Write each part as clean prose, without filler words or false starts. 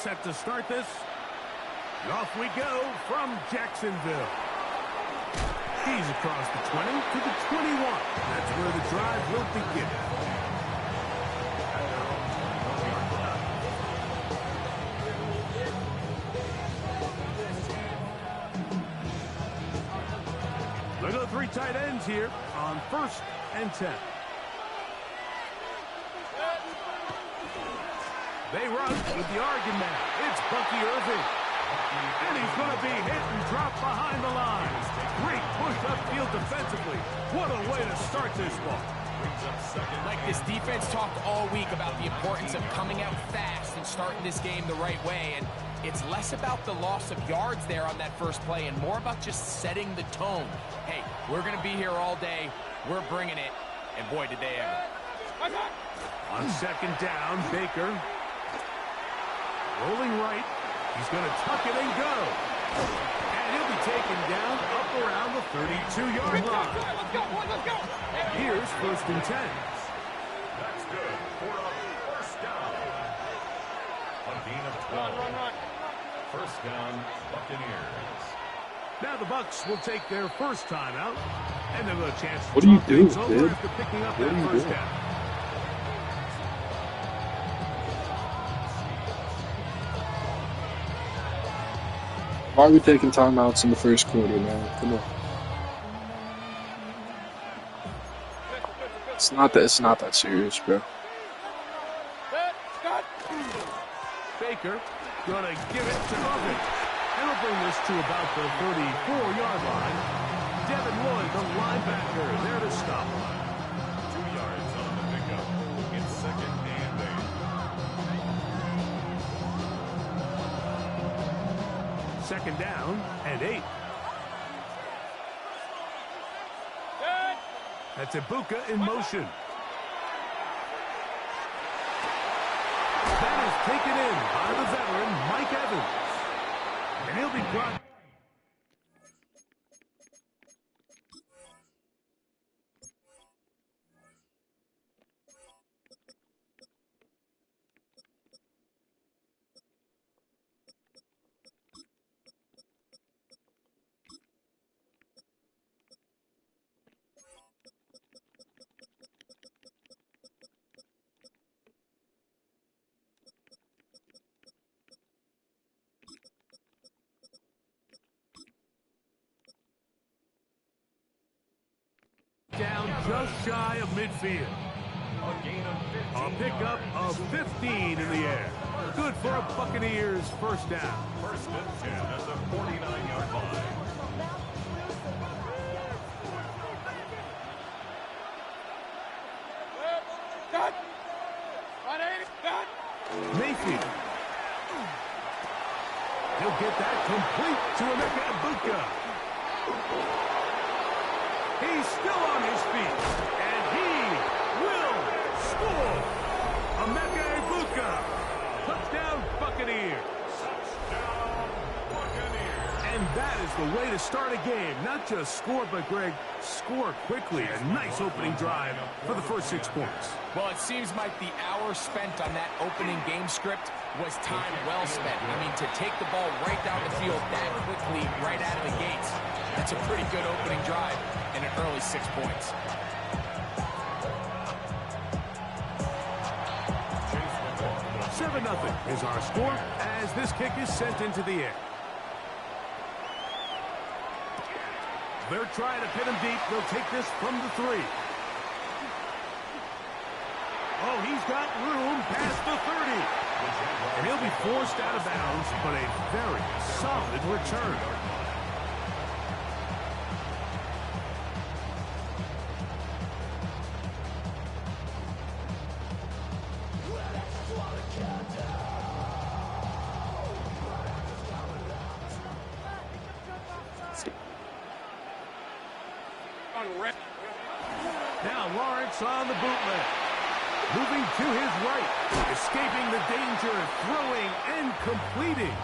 set to start this. And off we go from Jacksonville. He's across the 20 to the 21. That's where the drive will begin. Look at 3 tight ends here on 1st and 10. They run with the Oregon man. It's Bucky Irving. And he's going to be hit and dropped behind the line. Great push upfield defensively. What a way to start this ball. Like, this defense talked all week about the importance of coming out fast and starting this game the right way. And it's less about the loss of yards there on that first play and more about just setting the tone. Hey, we're going to be here all day. We're bringing it. And boy, did they ever. On 2nd down, Baker. Rolling right. He's going to tuck it and go. And he'll be taken down up around the 32-yard line. Let's go. Here's 1st and 10. That's good for a 1st down. A gain of 12. Run. 1st down, Buccaneers. Now the Bucs will take their first time out. And they'll have a chance to What do you talk do, things over dude? after picking up What that are you first doing? down. Why are we taking timeouts in the first quarter, man? Come on. It's not that serious, bro. Baker going to give it to Irving. And he'll bring this to about the 34-yard line. Devin Lloyd, the linebacker, there to stop. 2 yards on the pickup. It's 2nd and 8. 2nd down and 8. That's Ibuka in motion. That is taken in by the veteran, Mike Evans. And he'll be brought. Down just shy of midfield. A gain of 15. A pickup of 15 in the air. Good for a Buccaneers 1st down. 1st and 10 at the 49-yard line. Mayfield. He'll get that complete to Emeka Ibuka. He's still on his feet, and he will score. Emeka Ibuka. Touchdown, Buccaneers. Touchdown, Buccaneers. And that is the way to start a game. Not just score, but, Greg, score quickly. A nice opening drive for the first 6 points. Well, it seems like the hour spent on that opening game script was time well spent. I mean, to take the ball right down the field that quickly, right out of the gates, that's a pretty good opening drive and an early 6 points. 7-0 is our score as this kick is sent into the air. They're trying to pin him deep. They'll take this from the 3. Oh, he's got room past the 30. And he'll be forced out of bounds, but a very solid return. Now Lawrence on the bootleg. Moving to his right. Escaping the danger, throwing and completing.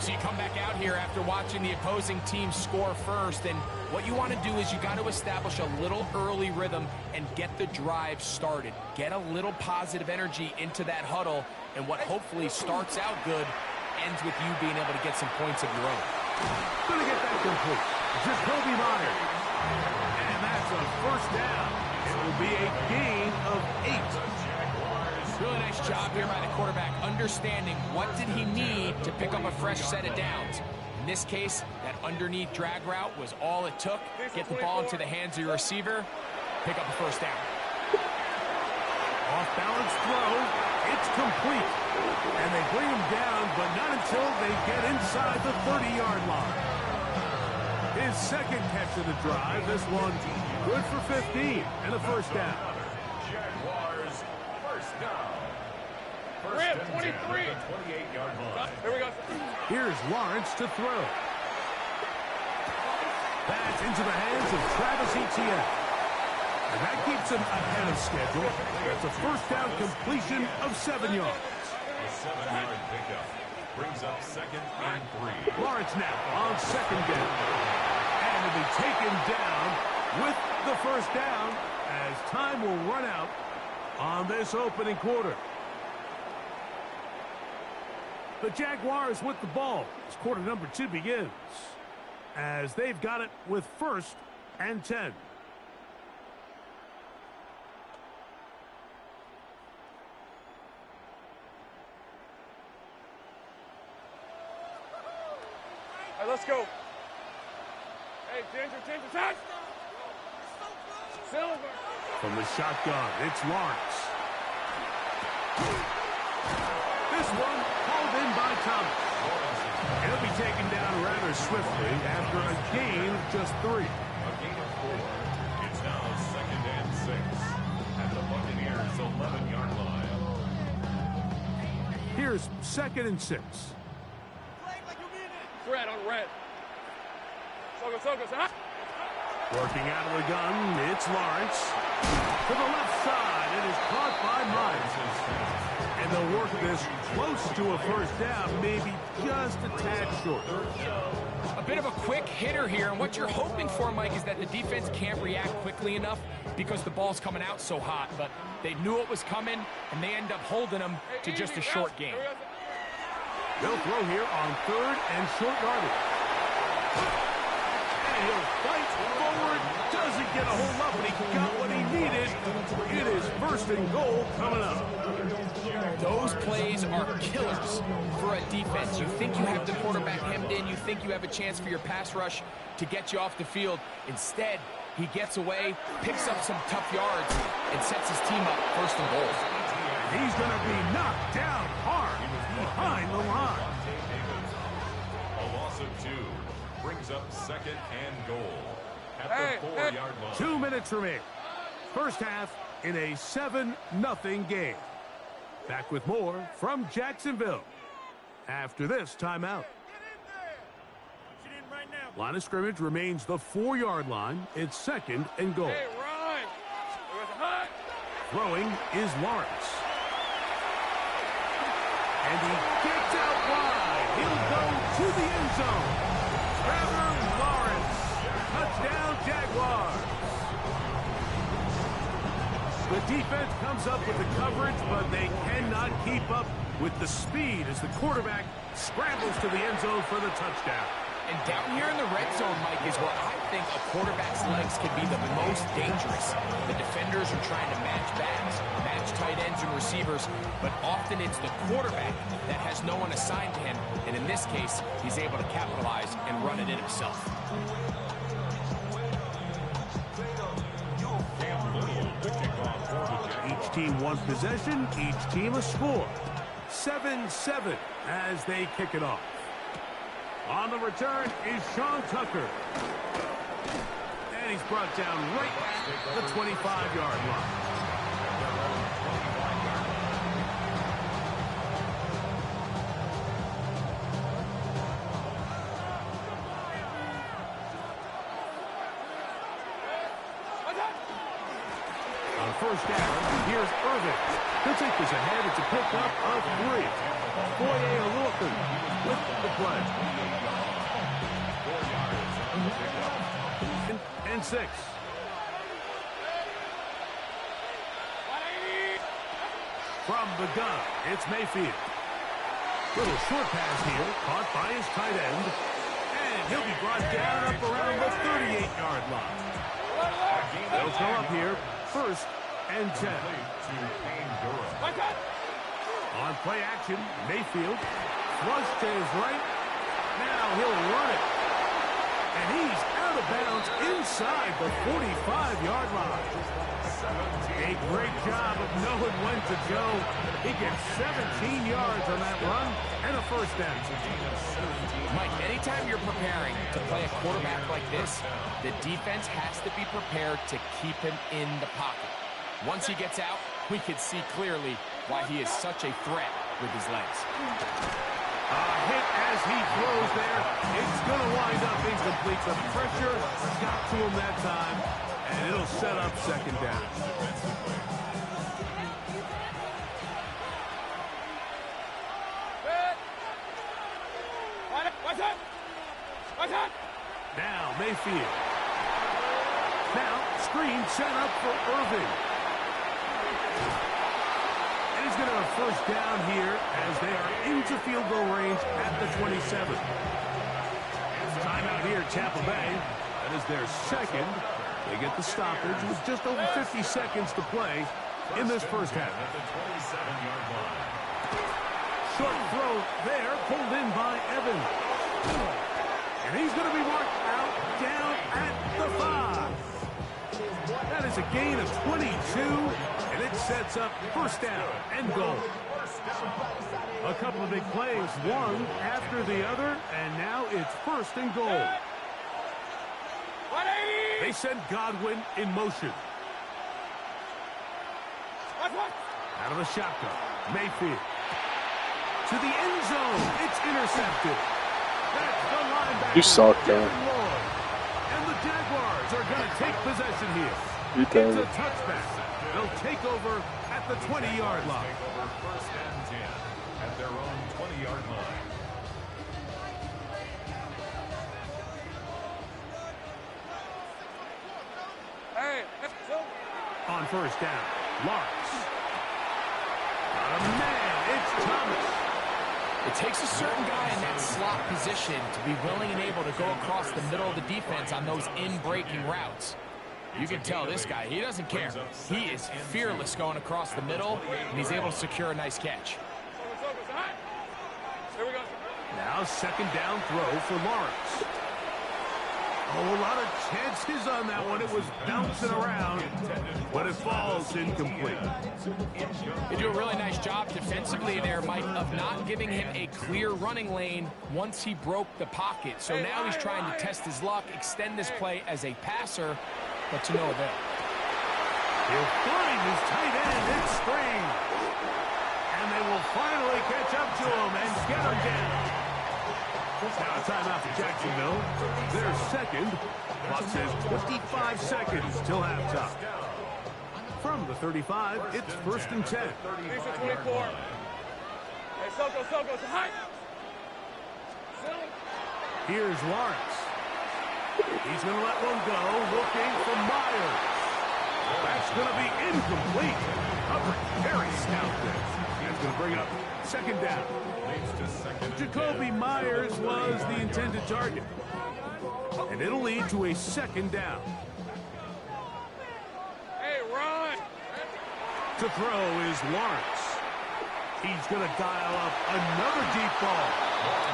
So you come back out here after watching the opposing team score first, and what you want to do is you got to establish a little early rhythm and get the drive started. Get a little positive energy into that huddle, and what hopefully starts out good ends with you being able to get some points of your own. Gonna get that complete. Jacoby Myers. And that's a first down. It will be a gain of 8. Really nice job here by the quarterback, understanding what did he need to pick up a fresh set of downs. In this case, that underneath drag route was all it took. Get the ball into the hands of your receiver, pick up a first down. Off-balance throw. It's complete. And they bring him down, but not until they get inside the 30-yard line. His second catch of the drive. This one good for 15 and a first down. Jaguars, first down. Rim, 23. 28-yard line. Here we go. Here's Lawrence to throw. That's into the hands of Travis Etienne. And that keeps him ahead of schedule. That's a first down completion of 7 yards. A 7-yard pickup brings up second and 3. Lawrence now on second down. And will be taken down with the first down as time will run out on this opening quarter. The Jaguars with the ball as quarter number 2 begins, as they've got it with first and 10. All right, let's go. Hey, Ginger, touch! Silver. From the shotgun, it's Lawrence. This one hauled in by Thomas. He'll be taken down rather swiftly after a gain of just 3. A gain of 4. It's now second and 6 at the Buccaneers' 11-yard line. Here's second and 6. Red on red. Sogo. Working out of the gun, it's Lawrence. To the left side, it is caught by Myers. And they'll work this close to a first down, maybe just a tad short. A bit of a quick hitter here, and what you're hoping for, Mike, is that the defense can't react quickly enough because the ball's coming out so hot. But they knew it was coming, and they end up holding them to just a short gain. They'll throw here on third and short yardage. And he'll fight forward. Doesn't get a whole lot, but he got what he needed. It is first and goal coming up. Those plays are killers for a defense. You think you have the quarterback hemmed in. You think you have a chance for your pass rush to get you off the field. Instead, he gets away, picks up some tough yards, and sets his team up first and goal. He's going to be knocked down hard behind the line. A loss of 2 brings up second and goal at the 4-yard line. 2 minutes remain. First half in a 7-0 game. Back with more from Jacksonville after this timeout. Line of scrimmage remains the 4-yard line. It's second and goal. Hey, Ryan. Throwing is Lawrence. And he gets out wide. He'll go to the end zone. Trevor Lawrence. Touchdown, Jaguars. The defense comes up with the coverage, but they cannot keep up with the speed as the quarterback scrambles to the end zone for the touchdown. And down here in the red zone, Mike, is where I think a quarterback's legs can be the most dangerous. The defenders are trying to match backs, match tight ends and receivers, but often it's the quarterback that has no one assigned to him, and in this case, he's able to capitalize and run it in himself. Each team one possession, each team a score. 7-7 as they kick it off. On the return is Sean Tucker. And he's brought down right at the 25-yard line. On first down, here's Irvin. He'll take this ahead. It's a pickup of 3. with the play. And 6. From the gun, it's Mayfield. Little short pass here, caught by his tight end. And he'll be brought down up around the 38-yard line. They'll come up here, 1st and 10. On play action, Mayfield. Flush to his right. Now he'll run it. And he's out of bounds inside the 45-yard line. A great job of knowing when to go. He gets 17 yards on that run and a 1st down. Mike, anytime you're preparing to play a quarterback like this, the defense has to be prepared to keep him in the pocket. Once he gets out, we can see clearly why he is such a threat with his legs. A hit as he throws there. It's going to wind up incomplete. The pressure got to him that time, and it'll set up 2nd down. Now Mayfield. Now screen set up for Irving. And he's going to have 1st down here as they are into field goal range at the 27. Timeout here, Tampa Bay. That is their 2nd. They get the stoppage with just over 50 seconds to play in this 1st half. Short throw there, pulled in by Evans. And he's going to be marked out down at the 5. That is a gain of 22, and it sets up 1st down and goal. A couple of big plays, one after the other, and now it's 1st and goal. They send Godwin in motion. Out of the shotgun, Mayfield. To the end zone, it's intercepted. That's the linebacker. You suck, man. And the Jaguars are going to take possession here. It's a touchback. They'll take over at the 20-yard line. 1st and 10 at their own 20-yard line. On 1st down, Lawrence. Man, it's Thomas. It takes a certain guy in that slot position to be willing and able to go across the middle of the defense on those in-breaking routes. You can tell this guy, he doesn't care. He is fearless going across the middle, and he's able to secure a nice catch. Now 2nd down throw for Lawrence. A whole lot of chances on that one. It was bouncing around, but it falls incomplete. They do a really nice job defensively there, Mike, of not giving him a clear running lane once he broke the pocket. So now he's trying to test his luck, extend this play as a passer, but to no avail. He'll find his tight end in spring. And they will finally catch up to him and get him down. Now a timeout for Jacksonville. Their 2nd. Clock says 25 seconds till halftime. From the 35, it's 1st and 10. 24. Hey, Soko, high. Here's Lawrence. He's going to let one go, looking for Myers. That's going to be incomplete. Coverage very stout there. That's going to bring up 2nd down. Jacoby Myers was the intended target. And it'll lead to a 2nd down. Hey, run! To throw is Lawrence. He's going to dial up another deep ball.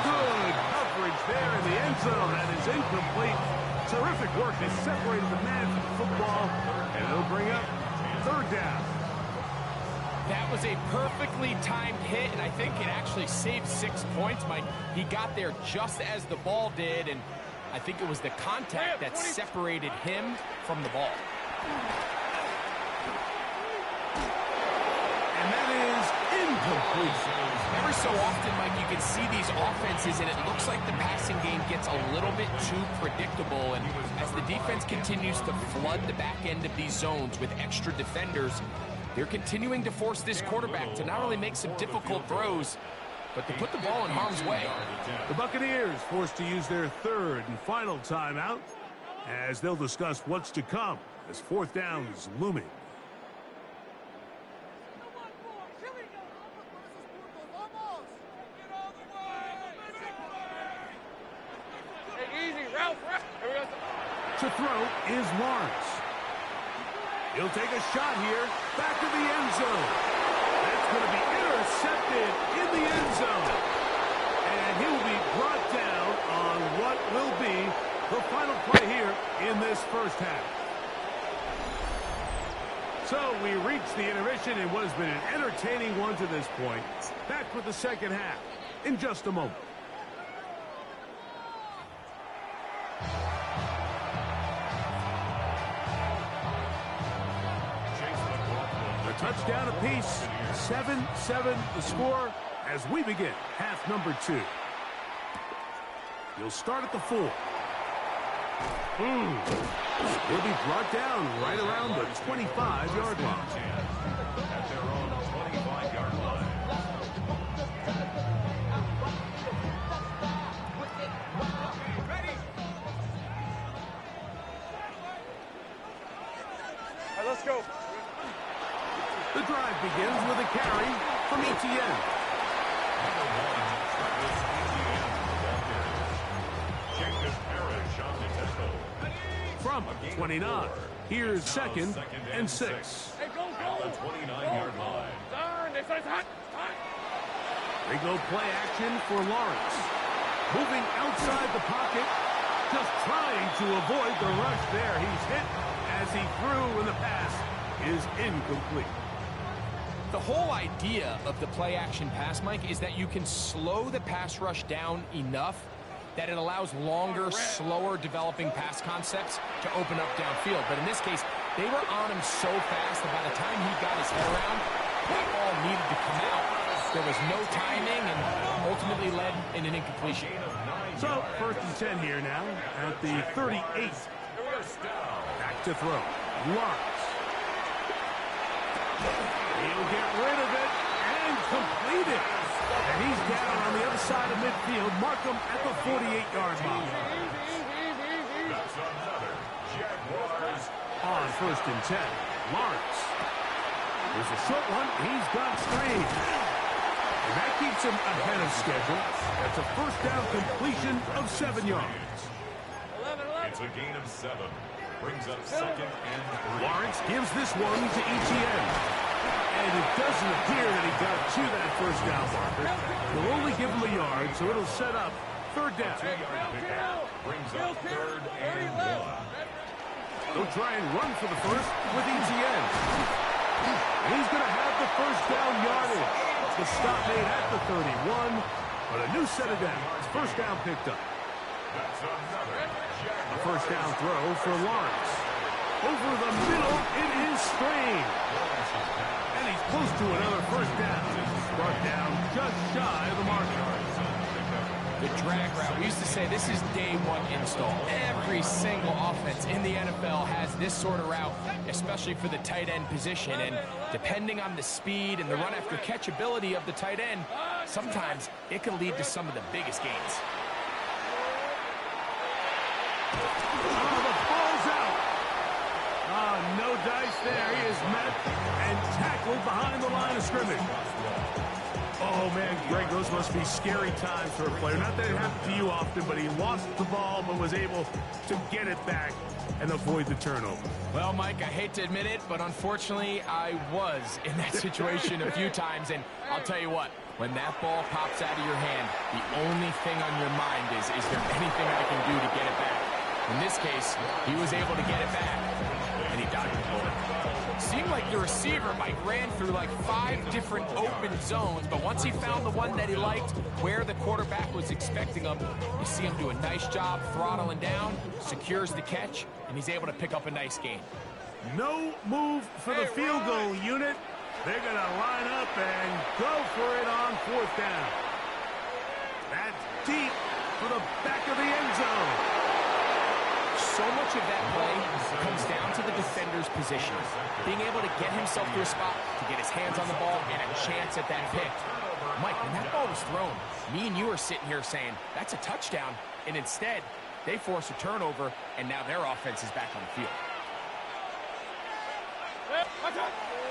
Good coverage there in the end zone. That is incomplete. Terrific work. They separated the man from the football. And it'll bring up 3rd down. That was a perfectly timed hit, and I think it actually saved 6 points, Mike. He got there just as the ball did, and I think it was the contact that separated him from the ball. And that is incomplete. Every so often, Mike, you can see these offenses, and it looks like the passing game gets a little bit too predictable. And as the defense continues to flood the back end of these zones with extra defenders, they're continuing to force this quarterback to not only make some difficult throws, but to put the ball in harm's way. The Buccaneers forced to use their third and final timeout as they'll discuss what's to come as fourth down is looming. To throw is Lawrence. He'll take a shot here, back to the end zone. That's going to be intercepted in the end zone. And he will be brought down on what will be the final play here in this first half. So we reach the intermission in what has been an entertaining one to this point. Back with the second half in just a moment. Touchdown apiece, 7-7 the score as we begin half number 2. You'll start at the 4. He'll be brought down right around the 25-yard line. At their own 25-yard line. All right, let's go. The drive begins with a carry from Etienne. From 29, here's second and 6. Hey, go. At the 29-yard line. Darn, they say it's hot. They go play action for Lawrence. Moving outside the pocket, just trying to avoid the rush there. He's hit as he threw, and the pass is incomplete. The whole idea of the play-action pass, Mike, is that you can slow the pass rush down enough that it allows longer, slower developing pass concepts to open up downfield. But in this case, they were on him so fast that by the time he got his head around, that ball needed to come out. There was no timing and ultimately led in an incompletion. So, first and 10 here now at the 38. Back to throw. Lawrence. He'll get rid of it and complete it. And he's down on the other side of midfield. Mark him at the 48-yard line. That's another Jaguars. On first and 10, Lawrence. There's a short one. He's got straight. And that keeps him ahead of schedule. That's a first down completion of 7 yards. It's a gain of 7. Brings up second and 3. Lawrence gives this one to Etienne. And it doesn't appear that he got to that first down marker. He'll only give him a yard, so it'll set up third down. Brings up third and 1. They'll try and run for the first with Etienne. He's going to have the first down yardage. The stop made at the 31, but a new set of downs. First down picked up. That's another A first down throw for Lawrence. Over the middle, it is Strain. And he's close to another first down. Brought down just shy of the marker. The drag route, we used to say this is day one install. Every single offense in the NFL has this sort of route, especially for the tight end position. And depending on the speed and the run after catch ability of the tight end, sometimes it can lead to some of the biggest gains. Oh, the ball's out. No dice there. He is met and tackled behind the line of scrimmage. Oh, man, Greg, those must be scary times for a player. Not that it happened to you often, but he lost the ball but was able to get it back and avoid the turnover. Well, Mike, I hate to admit it, but unfortunately, I was in that situation a few times. And I'll tell you what, when that ball pops out of your hand, the only thing on your mind is there anything I can do to get it back? In this case, he was able to get it back, and he dodged the bullet. Seemed like the receiver, Mike, ran through like 5 different open zones, but once he found the one that he liked, where the quarterback was expecting him, you see him do a nice job throttling down, secures the catch, and he's able to pick up a nice gain. No move for the field goal unit. They're going to line up and go for it on fourth down. That's deep for the back of the end zone. So much of that play comes down to the defender's position. Being able to get himself to a spot, to get his hands on the ball, and a chance at that pick. Mike, when that ball was thrown, me and you are sitting here saying, that's a touchdown, and instead, they force a turnover, and now their offense is back on the field.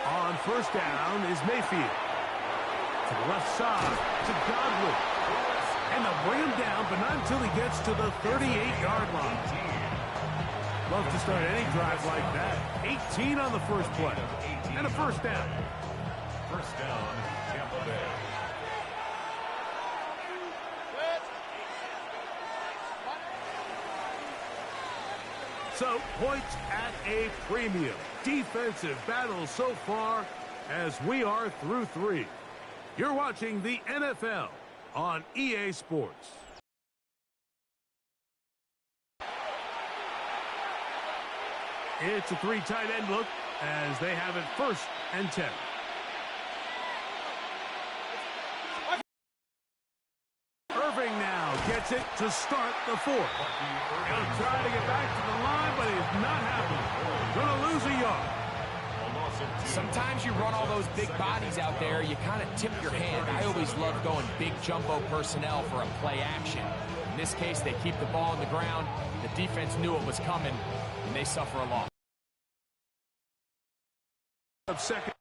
On first down is Mayfield. To the left side, to Godwin. And they'll bring him down, but not until he gets to the 38-yard line. Love to start any drive like that. 18 on the first play. And a first down. First down, Tampa Bay. So, points at a premium. Defensive battle so far as we are through 3. You're watching the NFL on EA Sports. It's a 3 tight end look as they have it 1st and 10. Irving now gets it to start the 4th. He'll try to get back to the line, but it's not happening. Going to lose a yard. Sometimes you run all those big bodies out there, you kind of tip your hand. I always love going big jumbo personnel for a play action. In this case, they keep the ball on the ground. The defense knew it was coming, and they suffer a loss. Second.